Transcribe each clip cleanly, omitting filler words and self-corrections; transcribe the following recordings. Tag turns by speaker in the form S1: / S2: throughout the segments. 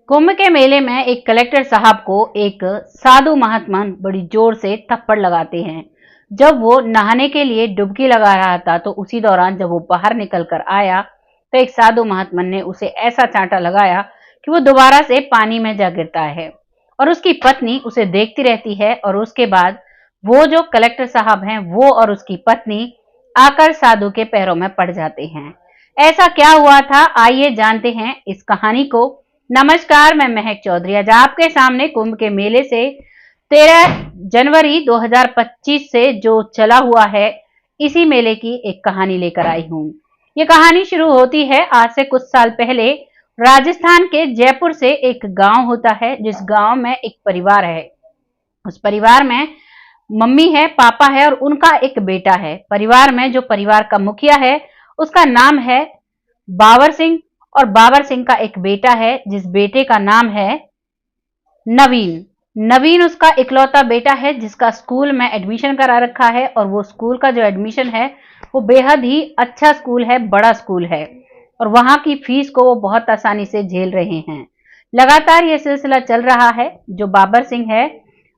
S1: कुंभ के मेले में एक कलेक्टर साहब को एक साधु महात्मा बड़ी जोर से थप्पड़ लगाते हैं। जब वो नहाने के लिए डुबकी लगा रहा था तो उसी दौरान जब वो बाहर निकल कर आया तो एक साधु महात्मा ने उसे ऐसा चांटा लगाया कि वो दोबारा से पानी में जा गिरता है और उसकी पत्नी उसे देखती रहती है। और उसके बाद वो जो कलेक्टर साहब हैं वो और उसकी पत्नी आकर साधु के पैरों में पड़ जाते हैं। ऐसा क्या हुआ था, आइए जानते हैं इस कहानी को। नमस्कार, मैं महक चौधरी आज आपके सामने कुंभ के मेले से 13 जनवरी 2025 से जो चला हुआ है इसी मेले की एक कहानी लेकर आई हूँ। ये कहानी शुरू होती है आज से कुछ साल पहले। राजस्थान के जयपुर से एक गांव होता है जिस गांव में एक परिवार है। उस परिवार में मम्मी है, पापा है और उनका एक बेटा है। परिवार में जो परिवार का मुखिया है उसका नाम है बाबर सिंह और बाबर सिंह का एक बेटा है जिस बेटे का नाम है नवीन। नवीन उसका इकलौता बेटा है जिसका स्कूल में एडमिशन करा रखा है और वो स्कूल का जो एडमिशन है वो बेहद ही अच्छा स्कूल है, बड़ा स्कूल है और वहां की फीस को वो बहुत आसानी से झेल रहे हैं। लगातार ये सिलसिला चल रहा है। जो बाबर सिंह है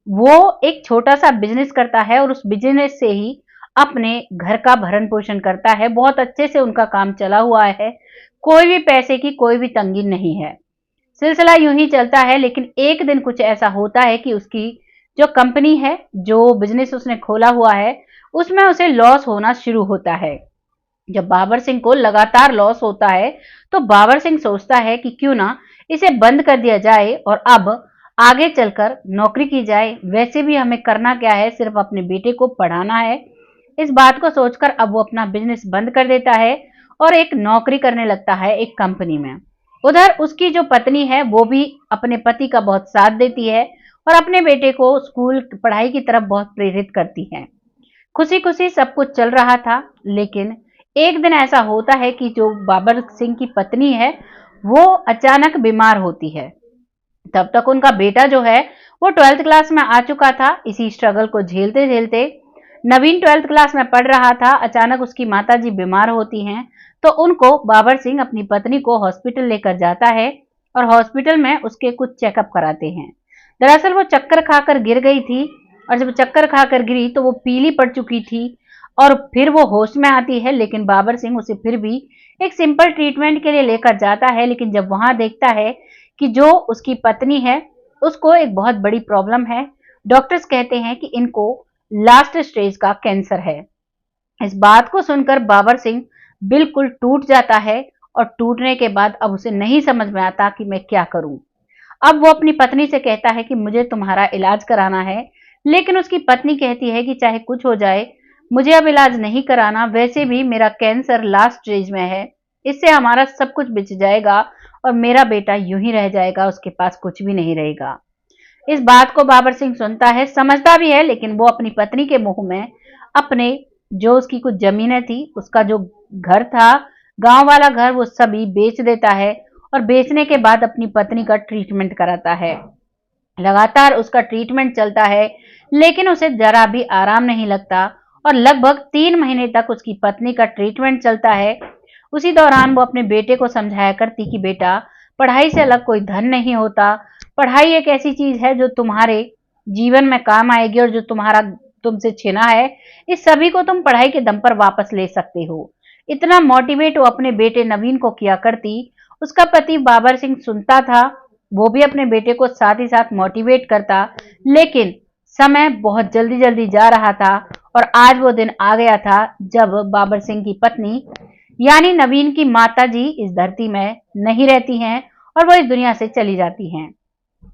S1: वो एक छोटा सा बिजनेस करता है और उस बिजनेस से ही अपने घर का भरण पोषण करता है। बहुत अच्छे से उनका काम चला हुआ है, कोई भी पैसे की कोई भी तंगी नहीं है। सिलसिला यूं ही चलता है, लेकिन एक दिन कुछ ऐसा होता है कि उसकी जो कंपनी है, जो बिजनेस उसने खोला हुआ है, उसमें उसे लॉस होना शुरू होता है। जब बाबर सिंह को लगातार लॉस होता है तो बाबर सिंह सोचता है कि क्यों ना इसे बंद कर दिया जाए और अब आगे चलकर नौकरी की जाए। वैसे भी हमें करना क्या है, सिर्फ अपने बेटे को पढ़ाना है। इस बात को सोचकर अब वो अपना बिजनेस बंद कर देता है और एक नौकरी करने लगता है एक कंपनी में। उधर उसकी जो पत्नी है वो भी अपने पति का बहुत साथ देती है और अपने बेटे को स्कूल पढ़ाई की तरफ बहुत प्रेरित करती है। खुशी खुशी सब कुछ चल रहा था, लेकिन एक दिन ऐसा होता है कि जो बाबर सिंह की पत्नी है वो अचानक बीमार होती है। तब तक उनका बेटा जो है वो 12th क्लास में आ चुका था। इसी स्ट्रगल को झेलते झेलते नवीन 12th क्लास में पढ़ रहा था। अचानक उसकी माताजी बीमार होती हैं तो उनको बाबर सिंह अपनी पत्नी को हॉस्पिटल लेकर जाता है और हॉस्पिटल में उसके कुछ चेकअप कराते हैं। दरअसल वो चक्कर खाकर गिर गई थी और जब चक्कर खाकर गिरी तो वो पीली पड़ चुकी थी और फिर वो होश में आती है। लेकिन बाबर सिंह उसे फिर भी एक सिंपल ट्रीटमेंट के लिए लेकर जाता है। लेकिन जब वहां देखता है कि जो उसकी पत्नी है उसको एक बहुत बड़ी प्रॉब्लम है। डॉक्टर्स कहते हैं कि इनको लास्ट स्टेज का कैंसर है। इस बात को सुनकर बाबर सिंह बिल्कुल टूट जाता है और टूटने के बाद अब उसे नहीं समझ में आता कि मैं क्या करूं। अब वो अपनी पत्नी से कहता है कि मुझे तुम्हारा इलाज कराना है, लेकिन उसकी पत्नी कहती है कि चाहे कुछ हो जाए मुझे अब इलाज नहीं कराना। वैसे भी मेरा कैंसर लास्ट स्टेज में है, इससे हमारा सब कुछ बच जाएगा और मेरा बेटा यूं ही रह जाएगा, उसके पास कुछ भी नहीं रहेगा। इस बात को बाबर सिंह सुनता है, समझता भी है, लेकिन वो अपनी पत्नी के मुंह में अपने जो उसकी कुछ जमीनें थी, उसका जो घर था, गांव वाला घर, वो सभी बेच देता है और बेचने के बाद अपनी पत्नी का ट्रीटमेंट कराता है। लगातार उसका ट्रीटमेंट चलता है लेकिन उसे जरा भी आराम नहीं लगता और लगभग 3 महीने तक उसकी पत्नी का ट्रीटमेंट चलता है। उसी दौरान वो अपने बेटे को समझाया करती कि बेटा, पढ़ाई से अलग कोई धन नहीं होता। पढ़ाई एक ऐसी चीज है जो तुम्हारे जीवन में काम आएगी और जो तुम्हारा तुमसे छिना है इस सभी को तुम पढ़ाई के दम पर वापस ले सकते हो। इतना मोटिवेट वो अपने बेटे नवीन को किया करती। उसका पति बाबर सिंह सुनता था, वो भी अपने बेटे को साथ ही साथ मोटिवेट करता। लेकिन समय बहुत जल्दी जल्दी जा रहा था और आज वो दिन आ गया था जब बाबर सिंह की पत्नी यानी नवीन की माता जी इस धरती में नहीं रहती हैं और वो इस दुनिया से चली जाती हैं।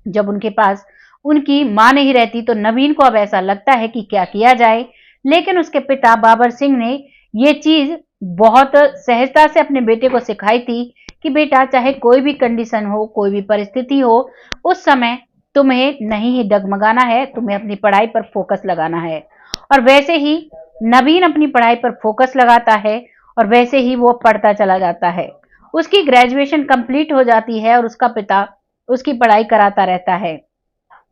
S1: जब उनके पास उनकी मां नहीं रहती तो नवीन को अब ऐसा लगता है कि क्या किया जाए। लेकिन उसके पिता बाबर सिंह ने ये चीज बहुत सहजता से अपने बेटे को सिखाई थी कि बेटा, चाहे कोई भी कंडीशन हो, कोई भी परिस्थिति हो, उस समय तुम्हें नहीं ही डगमगाना है, तुम्हें अपनी पढ़ाई पर फोकस लगाना है। और वैसे ही नवीन अपनी पढ़ाई पर फोकस लगाता है और वैसे ही वो पढ़ता चला जाता है। उसकी ग्रेजुएशन कंप्लीट हो जाती है और उसका पिता उसकी पढ़ाई कराता रहता है।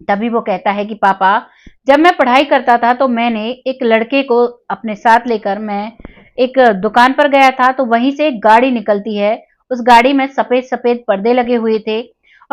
S1: तभी वो कहता है कि पापा, जब मैं पढ़ाई करता था तो मैंने एक लड़के को अपने साथ लेकर मैं एक दुकान पर गया था, तो वहीं से एक गाड़ी निकलती है। उस गाड़ी में सफेद सफेद पर्दे लगे हुए थे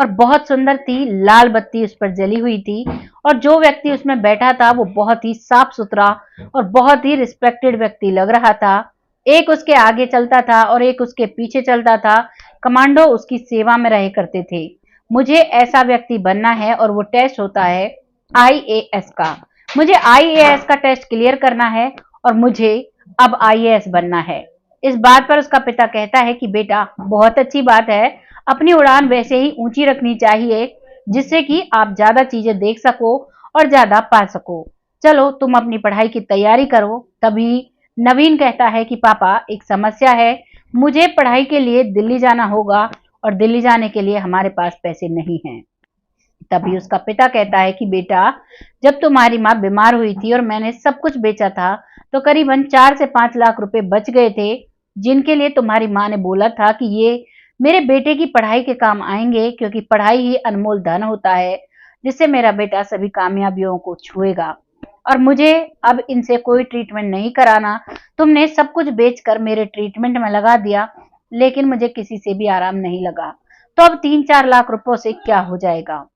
S1: और बहुत सुंदर थी, लाल बत्ती उस पर जली हुई थी और जो व्यक्ति उसमें बैठा था वो बहुत ही साफ सुथरा और बहुत ही रिस्पेक्टेड व्यक्ति लग रहा था। एक उसके आगे चलता था और एक उसके पीछे चलता था। कमांडो उसकी सेवा में रहे करते थे। मुझे ऐसा व्यक्ति बनना है और वो टेस्ट होता है आईएएस का। मुझे आईएएस का टेस्ट क्लियर करना है और मुझे अब आईएएस बनना है। इस बात पर उसका पिता कहता है कि बेटा, बहुत अच्छी बात है, अपनी उड़ान वैसे ही ऊंची रखनी चाहिए जिससे कि आप ज्यादा चीजें देख सको और ज्यादा पा सको। चलो तुम अपनी पढ़ाई की तैयारी करो। तभी नवीन कहता है कि पापा, एक समस्या है, मुझे पढ़ाई के लिए दिल्ली जाना होगा और दिल्ली जाने के लिए हमारे पास पैसे नहीं हैं। तभी उसका पिता कहता है कि बेटा, जब तुम्हारी माँ बीमार हुई थी और मैंने सब कुछ बेचा था तो करीबन 4 से 5 लाख रुपए बच गए थे, जिनके लिए तुम्हारी माँ ने बोला था कि ये मेरे बेटे की पढ़ाई के काम आएंगे, क्योंकि पढ़ाई ही अनमोल धन होता है जिससे मेरा बेटा सभी कामयाबियों को छुएगा। और मुझे अब इनसे कोई ट्रीटमेंट नहीं कराना। तुमने सब कुछ बेचकर मेरे ट्रीटमेंट में लगा दिया, लेकिन मुझे किसी से भी आराम नहीं लगा, तो अब 3-4 लाख रुपयों से क्या हो जाएगा।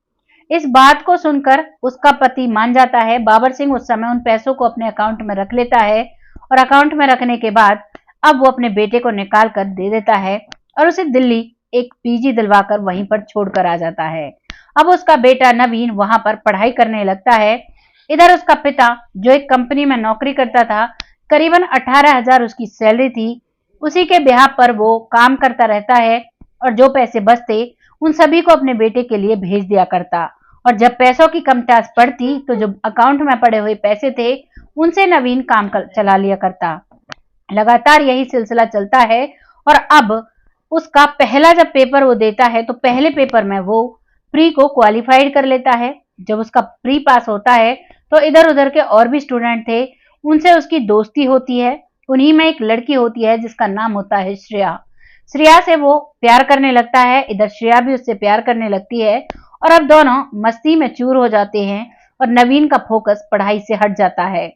S1: इस बात को सुनकर उसका पति मान जाता है। बाबर सिंह उस समय उन पैसों को अपने अकाउंट में रख लेता है और अकाउंट में रखने के बाद अब वो अपने बेटे को निकाल कर दे देता है और उसे दिल्ली एक पीजी दिलवाकर वहीं पर छोड़कर आ जाता है। अब उसका बेटा नवीन वहां पर पढ़ाई करने लगता है। इधर उसका पिता, जो एक कंपनी में नौकरी करता था, करीबन 18,000 उसकी सैलरी थी, उसी के ब्याह पर वो काम करता रहता है और जो पैसे बचते उन सभी को अपने बेटे के लिए भेज दिया करता। और जब पैसों की कमतास पड़ती तो जो अकाउंट में पड़े हुए पैसे थे उनसे नवीन काम चला लिया करता। लगातार यही सिलसिला चलता है और अब उसका पहला जब पेपर वो देता है तो पहले पेपर में वो प्री को क्वालिफाइड कर लेता है। जब उसका प्री पास होता है तो इधर उधर के और भी स्टूडेंट थे, उनसे उसकी दोस्ती होती है। उन्हीं में एक लड़की होती है जिसका नाम होता है श्रेया। श्रेया से वो प्यार करने लगता है, इधर श्रेया भी उससे प्यार करने लगती है और अब दोनों मस्ती में चूर हो जाते हैं और नवीन का फोकस पढ़ाई से हट जाता है।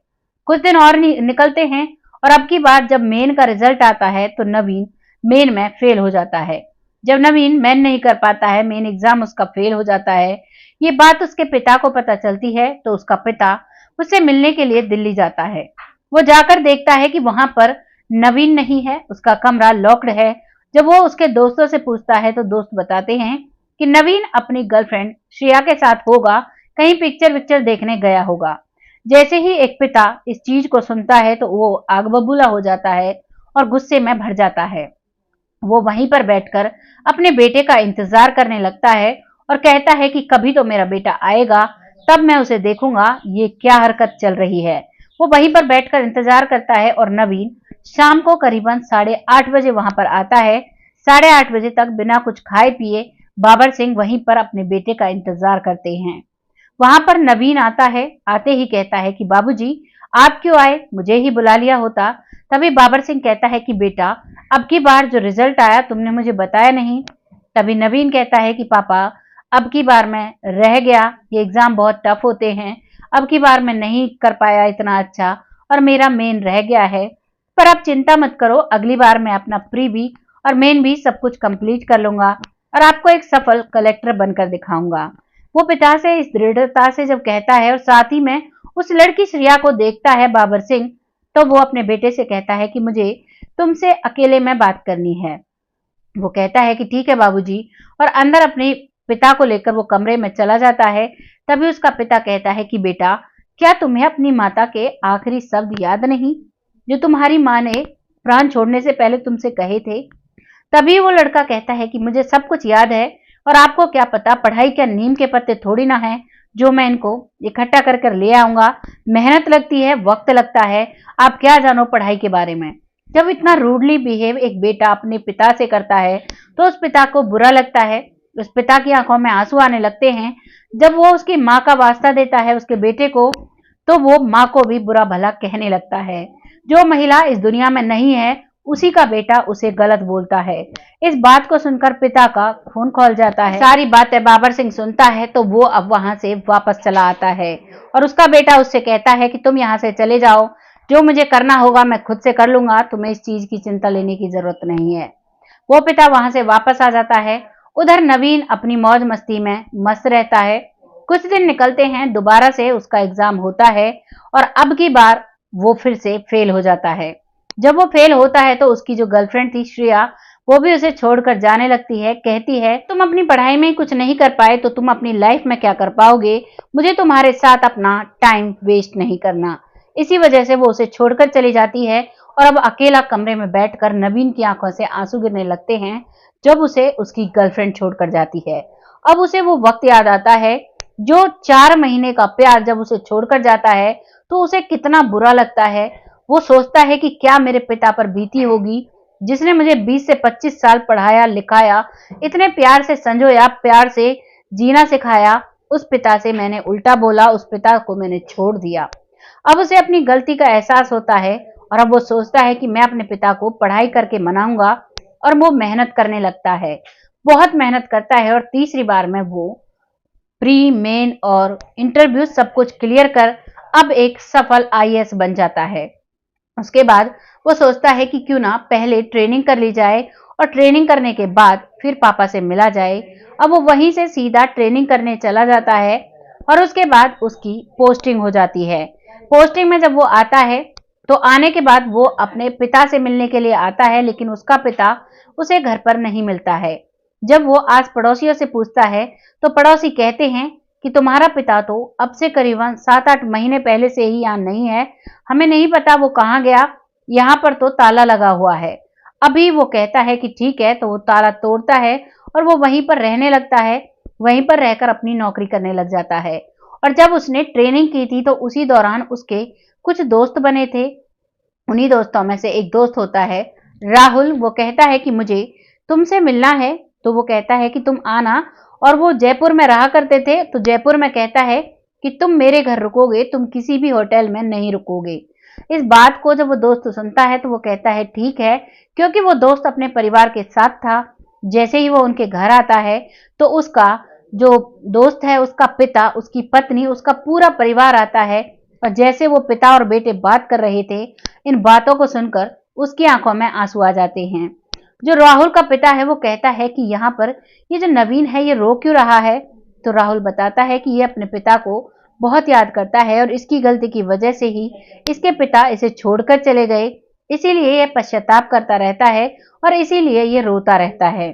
S1: कुछ दिन और निकलते हैं और अब की बार जब मेन का रिजल्ट आता है तो नवीन मेन में फेल हो जाता है। जब नवीन मेन नहीं कर पाता है, मेन एग्जाम उसका फेल हो जाता है, ये बात उसके पिता को पता चलती है तो उसका पिता उससे मिलने के लिए दिल्ली जाता है। वो जाकर देखता है कि वहां पर नवीन नहीं है, उसका कमरा लॉक्ड है। जब वो उसके दोस्तों से पूछता है तो दोस्त बताते हैं कि नवीन अपनी गर्लफ्रेंड श्रेया के साथ होगा, कहीं पिक्चर विक्चर देखने गया होगा। जैसे ही एक पिता इस चीज को सुनता है तो वो आग बबूला हो जाता है और गुस्से में भर जाता है। वो वहीं पर बैठकर अपने बेटे का इंतजार करने लगता है और कहता है कि कभी तो मेरा बेटा आएगा, तब मैं उसे देखूंगा ये क्या हरकत चल रही है। वो वहीं पर बैठकर इंतजार करता है और नवीन शाम को करीबन 8:30 बजे वहां पर आता है। 8:30 बजे तक बिना कुछ खाए पिए बाबर सिंह वहीं पर अपने बेटे का इंतजार करते हैं। वहां पर नवीन आता है, आते ही कहता है कि बाबूजी, आप क्यों आए, मुझे ही बुला लिया होता। तभी बाबर सिंह कहता है कि बेटा, अब की बार जो रिजल्ट आया तुमने मुझे बताया नहीं। तभी नवीन कहता है कि पापा, अब की बार मैं रह गया, ये एग्जाम बहुत टफ होते हैं, अब की बार मैं नहीं कर पाया इतना अच्छा और मेरा मेन रह गया है, पर आप चिंता मत करो, अगली बार मैं अपना प्री भी और मेन भी सब कुछ कंप्लीट कर लूंगा और आपको एक सफल कलेक्टर बनकर दिखाऊंगा। वो पिता से इस दृढ़ता से जब कहता है और साथ ही में उस लड़की श्रेया को देखता है बाबर सिंह, तो वो अपने बेटे से कहता है कि मुझे तुमसे अकेले में बात करनी है। वो कहता है कि ठीक है बाबूजी, और अंदर अपने पिता को लेकर वो कमरे में चला जाता है। तभी उसका पिता कहता है कि बेटा, क्या तुम्हें अपनी माता के आखिरी शब्द याद नहीं जो तुम्हारी माँ ने प्राण छोड़ने से पहले तुमसे कहे थे। तभी वो लड़का कहता है कि मुझे सब कुछ याद है और आपको क्या पता, पढ़ाई क्या नीम के पत्ते थोड़ी ना है जो मैं इनको इकट्ठा कर कर ले आऊंगा। मेहनत लगती है, वक्त लगता है, आप क्या जानो पढ़ाई के बारे में। जब इतना रूडली बिहेव एक बेटा अपने पिता से करता है तो उस पिता को बुरा लगता है। उस पिता की आंखों में आंसू आने लगते हैं। जब वो उसकी माँ का वास्ता देता है उसके बेटे को, तो वो माँ को भी बुरा भला कहने लगता है। जो महिला इस दुनिया में नहीं है उसी का बेटा उसे गलत बोलता है। इस बात को सुनकर पिता का खून खौल जाता है। सारी बातें बाबर सिंह सुनता है तो वो अब वहां से वापस चला आता है और उसका बेटा उससे कहता है कि तुम यहाँ से चले जाओ, जो मुझे करना होगा मैं खुद से कर लूंगा, तुम्हें इस चीज की चिंता लेने की जरूरत नहीं है। वो पिता वहां से वापस आ जाता है उधर नवीन अपनी मौज मस्ती में मस्त रहता है। कुछ दिन निकलते हैं, दोबारा से उसका एग्जाम होता है और अब की बार वो फिर से फेल हो जाता है। जब वो फेल होता है तो उसकी जो गर्लफ्रेंड थी श्रेया, वो भी उसे छोड़कर जाने लगती है। कहती है तुम अपनी पढ़ाई में कुछ नहीं कर पाए तो तुम अपनी लाइफ में क्या कर पाओगे, मुझे तुम्हारे साथ अपना टाइम वेस्ट नहीं करना। इसी वजह से वो उसे छोड़कर चली जाती है और अब अकेला कमरे में बैठकर नवीन की आंखों से आंसू गिरने लगते हैं जब उसे उसकी गर्लफ्रेंड छोड़कर जाती है। अब उसे वो वक्त याद आता है जो 4 महीने का प्यार जब उसे छोड़कर जाता है तो उसे कितना बुरा लगता है। वो सोचता है कि क्या मेरे पिता पर बीती होगी जिसने मुझे 20 से 25 साल पढ़ाया लिखाया, इतने प्यार से संजोया, प्यार से जीना सिखाया। उस पिता से मैंने उल्टा बोला, उस पिता को मैंने छोड़ दिया। अब उसे अपनी गलती का एहसास होता है और अब वो सोचता है कि मैं अपने पिता को पढ़ाई करके मनाऊंगा और वो मेहनत करने लगता है, बहुत मेहनत करता है और तीसरी बार में वो प्री मेन और इंटरव्यू सब कुछ क्लियर कर अब एक सफल आईएएस बन जाता है। उसके बाद वो सोचता है कि क्यों ना पहले ट्रेनिंग कर ली जाए और ट्रेनिंग करने के बाद फिर पापा से मिला जाए। अब वो वहीं से सीधा ट्रेनिंग करने चला जाता है और उसके बाद उसकी पोस्टिंग हो जाती है। पोस्टिंग में जब वो आता है तो आने के बाद वो अपने पिता से मिलने के लिए आता है, लेकिन उसका पिता उसे घर पर नहीं मिलता है। जब वो आस पड़ोसियों से पूछता है तो पड़ोसी कहते हैं कि तुम्हारा पिता तो अब से करीबन 7-8 महीने पहले से ही यहाँ नहीं है, हमें नहीं पता वो कहाँ गया, यहाँ पर तो ताला लगा हुआ है। अभी वो कहता है कि ठीक है, तो वो ताला तोड़ता है और वो वहीं पर रहने लगता है, वहीं पर रहकर अपनी नौकरी करने लग जाता है। और जब उसने ट्रेनिंग की थी तो उसी दौरान उसके कुछ दोस्त बने थे। उन्हीं दोस्तों में से एक दोस्त होता है राहुल। वो कहता है कि मुझे तुमसे मिलना है, तो वो कहता है कि तुम आना। और वो जयपुर में रहा करते थे, तो जयपुर में कहता है कि तुम मेरे घर रुकोगे, तुम किसी भी होटल में नहीं रुकोगे। इस बात को जब वो दोस्त सुनता है तो वो कहता है ठीक है, क्योंकि वो दोस्त अपने परिवार के साथ था। जैसे ही वो उनके घर आता है तो उसका जो दोस्त है, उसका पिता, उसकी पत्नी, उसका पूरा परिवार आता है। और जैसे वो पिता और बेटे बात कर रहे थे, इन बातों को सुनकर उसकी आंखों में आंसू आ जाते हैं। जो राहुल का पिता है वो कहता है कि यहाँ पर ये जो नवीन है ये रो क्यों रहा है। तो राहुल बताता है कि ये अपने पिता को बहुत याद करता है और इसकी गलती की वजह से ही इसके पिता इसे छोड़कर चले गए, इसीलिए ये पश्चाताप करता रहता है और इसीलिए ये रोता रहता है।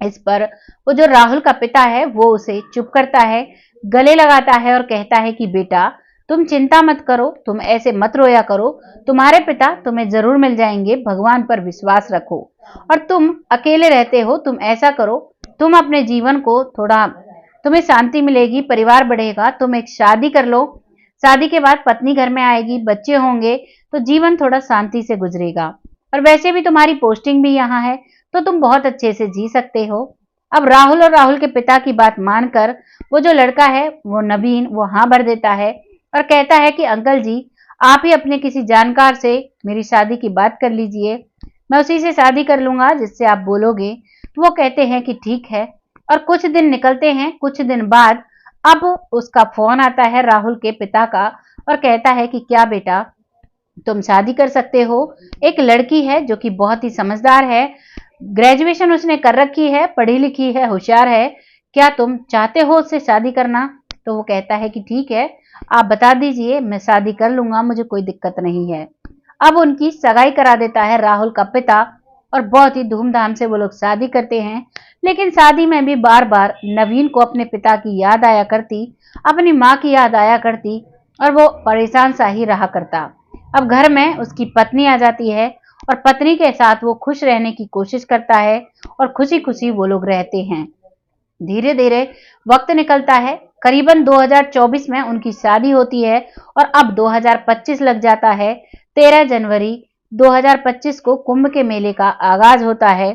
S1: इस पर वो जो राहुल का पिता है वो उसे चुप करता है, गले लगाता है और कहता है कि बेटा तुम चिंता मत करो, तुम ऐसे मत रोया करो, तुम्हारे पिता तुम्हें जरूर मिल जाएंगे, भगवान पर विश्वास रखो। और तुम अकेले रहते हो, तुम ऐसा करो, तुम अपने जीवन को थोड़ा, तुम्हें शांति मिलेगी, परिवार बढ़ेगा, तुम एक शादी कर लो, शादी के बाद पत्नी घर में आएगी, बच्चे होंगे, तो जीवन थोड़ा शांति से गुजरेगा। और वैसे भी तुम्हारी पोस्टिंग भी यहाँ है तो तुम बहुत अच्छे से जी सकते हो। अब राहुल और राहुल के पिता की बात मानकर वो जो लड़का है वो नवीन, वो हाँ भर देता है और कहता है कि अंकल जी आप ही अपने किसी जानकार से मेरी शादी की बात कर लीजिए, मैं उसी से शादी कर लूंगा जिससे आप बोलोगे। तो वो कहते हैं कि ठीक है। और कुछ दिन निकलते हैं। कुछ दिन बाद अब उसका फोन आता है राहुल के पिता का और कहता है कि क्या बेटा तुम शादी कर सकते हो, एक लड़की है जो कि बहुत ही समझदार है, ग्रेजुएशन उसने कर रखी है, पढ़ी लिखी है, होशियार है, क्या तुम चाहते हो उससे शादी करना। तो वो कहता है कि ठीक है, आप बता दीजिए, मैं शादी कर लूंगा, मुझे कोई दिक्कत नहीं है। अब उनकी सगाई करा देता है राहुल का पिता और बहुत ही धूमधाम से वो लोग शादी करते हैं। लेकिन शादी में भी बार बार नवीन को अपने पिता की याद आया करती, अपनी माँ की याद आया करती और वो परेशान सा ही रहा करता। अब घर में उसकी पत्नी आ जाती है और पत्नी के साथ वो खुश रहने की कोशिश करता है और खुशी खुशी वो लोग रहते हैं। धीरे धीरे वक्त निकलता है। करीबन 2024 में उनकी शादी होती है और अब 2025 लग जाता है। 13 जनवरी 2025 को कुंभ के मेले का आगाज होता है।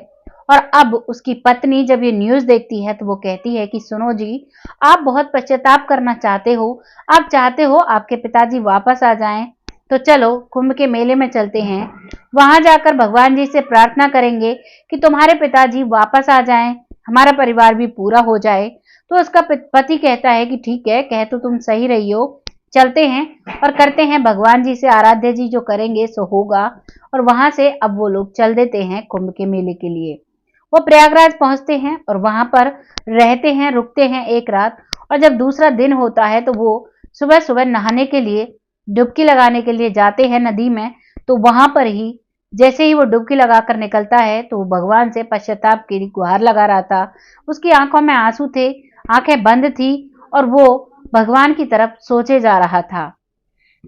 S1: और अब उसकी पत्नी जब ये न्यूज देखती है तो वो कहती है कि सुनो जी, आप बहुत पश्चाताप करना चाहते हो, आप चाहते हो आपके पिताजी वापस आ जाएं, तो चलो कुंभ के मेले में चलते हैं, वहां जाकर भगवान जी से प्रार्थना करेंगे कि तुम्हारे पिताजी वापस आ जाएं, हमारा परिवार भी पूरा हो जाए। तो उसका पति कहता है कि ठीक है, कह तो तुम सही रही हो, चलते हैं और करते हैं, भगवान जी से आराध्य जी जो करेंगे सो होगा। और वहां से अब वो लोग चल देते हैं कुंभ के मेले के लिए। वो प्रयागराज पहुंचते हैं और वहां पर रहते हैं, रुकते हैं एक रात। और जब दूसरा दिन होता है तो वो सुबह सुबह नहाने के लिए, डुबकी लगाने के लिए जाते हैं नदी में। तो वहां पर ही जैसे ही वो डुबकी लगाकर निकलता है तो वो भगवान से पश्चाताप की गुहार लगा रहा था। उसकी आंखों में आंसू थे, आंखें बंद थी और वो भगवान की तरफ सोचे जा रहा था।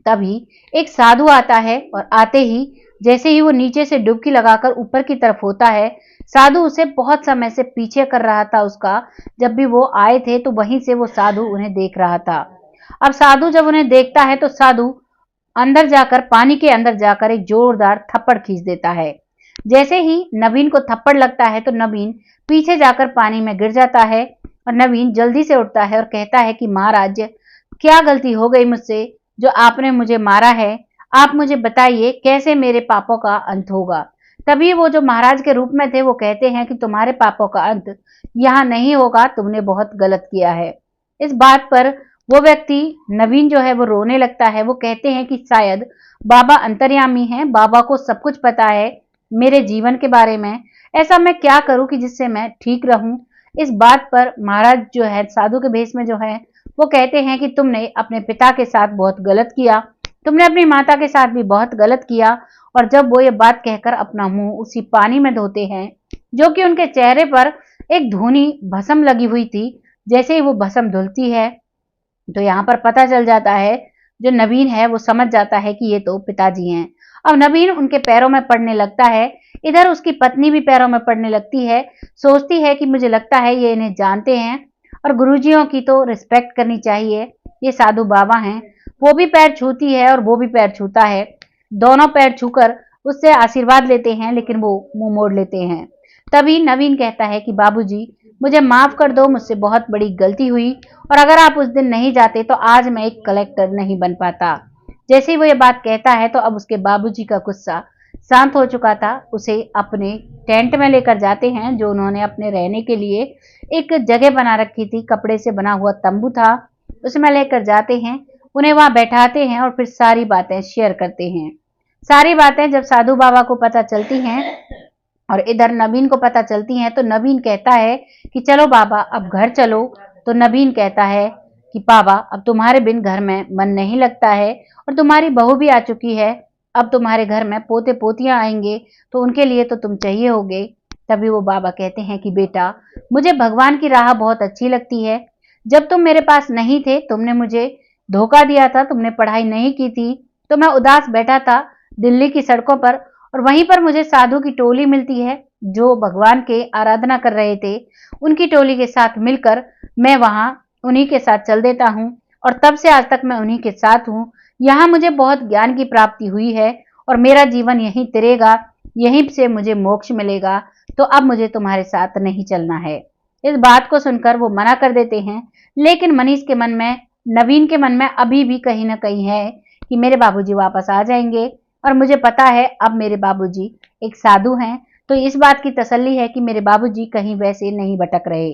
S1: तभी एक साधु आता है और आते ही जैसे ही वो नीचे से डुबकी लगाकर ऊपर की तरफ होता है, साधु उसे बहुत समय से पीछे कर रहा था उसका। जब भी वो आए थे तो वहीं से वो साधु उन्हें देख रहा था। अब साधु जब उन्हें देखता है तो साधु अंदर जाकर, पानी के अंदर जाकर एक जोरदार थप्पड़ खींच देता है। जैसे ही नवीन को थप्पड़ लगता है तो नवीन पीछे जाकर पानी में गिर जाता है और नवीन जल्दी से उठता है और कहता है कि महाराज, क्या गलती हो गई मुझसे जो आपने मुझे मारा है? आप मुझे बताइए कैसे मेरे पापों का अंत होगा। तभी वो जो महाराज के रूप में थे वो कहते हैं कि तुम्हारे पापों का अंत यहाँ नहीं होगा, तुमने बहुत गलत किया है। इस बात पर वो व्यक्ति नवीन जो है वो रोने लगता है। वो कहते हैं कि शायद बाबा अंतर्यामी हैं, बाबा को सब कुछ पता है मेरे जीवन के बारे में। ऐसा मैं क्या करूं कि जिससे मैं ठीक रहूं। इस बात पर महाराज जो है साधु के भेष में जो है वो कहते हैं कि तुमने अपने पिता के साथ बहुत गलत किया, तुमने अपनी माता के साथ भी बहुत गलत किया। और जब वो ये बात कहकर अपना मुंह उसी पानी में धोते हैं जो कि उनके चेहरे पर एक धूनी भस्म लगी हुई थी, जैसे ही वो भस्म धुलती है तो यहाँ पर पता चल जाता है, जो नवीन है वो समझ जाता है कि ये तो पिताजी हैं। अब नवीन उनके पैरों में पड़ने लगता है। इधर उसकी पत्नी भी पैरों में पड़ने लगती है, सोचती है कि मुझे लगता है ये इन्हें जानते हैं और गुरुजियों की तो रिस्पेक्ट करनी चाहिए, ये साधु बाबा हैं। वो भी पैर छूती है और वो भी पैर छूता है। दोनों पैर छूकर उससे आशीर्वाद लेते हैं, लेकिन वो मुंह मोड़ लेते हैं। तभी नवीन कहता है कि बाबूजी, मुझे माफ कर दो, मुझसे बहुत बड़ी गलती हुई और अगर आप उस दिन नहीं जाते तो आज मैं एक कलेक्टर नहीं बन पाता। जैसे ही वो ये बात कहता है तो अब उसके बाबूजी का गुस्सा शांत हो चुका था। उसे अपने टेंट में लेकर जाते हैं, जो उन्होंने अपने रहने के लिए एक जगह बना रखी थी, कपड़े से बना हुआ तंबू था, उसमें लेकर जाते हैं। उन्हें वहां बैठाते हैं और फिर सारी बातें शेयर करते हैं। सारी बातें जब साधु बाबा को पता चलती हैं और इधर नवीन को पता चलती हैं तो नवीन कहता है कि चलो बाबा अब घर चलो। तो नवीन कहता है कि बाबा अब तुम्हारे बिन घर में मन नहीं लगता है और तुम्हारी बहू भी आ चुकी है, अब तुम्हारे घर में पोते पोतियां आएंगे तो उनके लिए तो तुम चाहिए होगे। तभी वो बाबा कहते हैं कि बेटा, मुझे भगवान की राह बहुत अच्छी लगती है। जब तुम मेरे पास नहीं थे तुमने मुझे धोखा दिया था, तुमने पढ़ाई नहीं की थी तो मैं उदास बैठा था दिल्ली की सड़कों पर और वहीं पर मुझे साधु की टोली मिलती है जो भगवान के आराधना कर रहे थे। उनकी टोली के साथ मिलकर मैं वहां उन्हीं के साथ चल देता हूँ और तब से आज तक मैं उन्हीं के साथ हूँ। यहाँ मुझे बहुत ज्ञान की प्राप्ति हुई है और मेरा जीवन यहीं तिरेगा, यहीं से मुझे मोक्ष मिलेगा, तो अब मुझे तुम्हारे साथ नहीं चलना है। इस बात को सुनकर वो मना कर देते हैं, लेकिन मनीष के मन में, नवीन के मन में अभी भी कहीं ना कहीं है कि मेरे बाबूजी वापस आ जाएंगे और मुझे पता है अब मेरे बाबूजी एक साधु हैं, तो इस बात की तसल्ली है कि मेरे बाबूजी कहीं वैसे नहीं भटक रहे।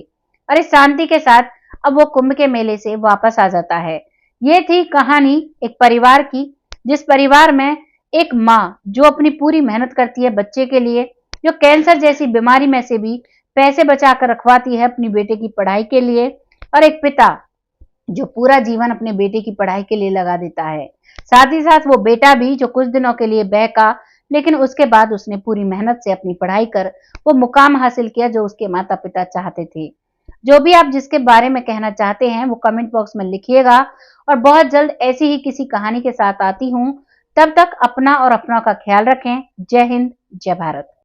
S1: और इस शांति के साथ अब वो कुंभ के मेले से वापस आ जाता है। ये थी कहानी एक परिवार की, जिस परिवार में एक माँ जो अपनी पूरी मेहनत करती है बच्चे के लिए, जो कैंसर जैसी बीमारी में से भी पैसे बचा कर रखवाती है अपनी बेटे की पढ़ाई के लिए, और एक पिता जो पूरा जीवन अपने बेटे की पढ़ाई के लिए लगा देता है। साथ ही साथ वो बेटा भी जो कुछ दिनों के लिए बहका, लेकिन उसके बाद उसने पूरी मेहनत से अपनी पढ़ाई कर वो मुकाम हासिल किया जो उसके माता पिता चाहते थे। जो भी आप जिसके बारे में कहना चाहते हैं वो कमेंट बॉक्स में लिखिएगा और बहुत जल्द ऐसी ही किसी कहानी के साथ आती हूँ। तब तक अपना और अपनों का ख्याल रखें। जय हिंद, जय भारत।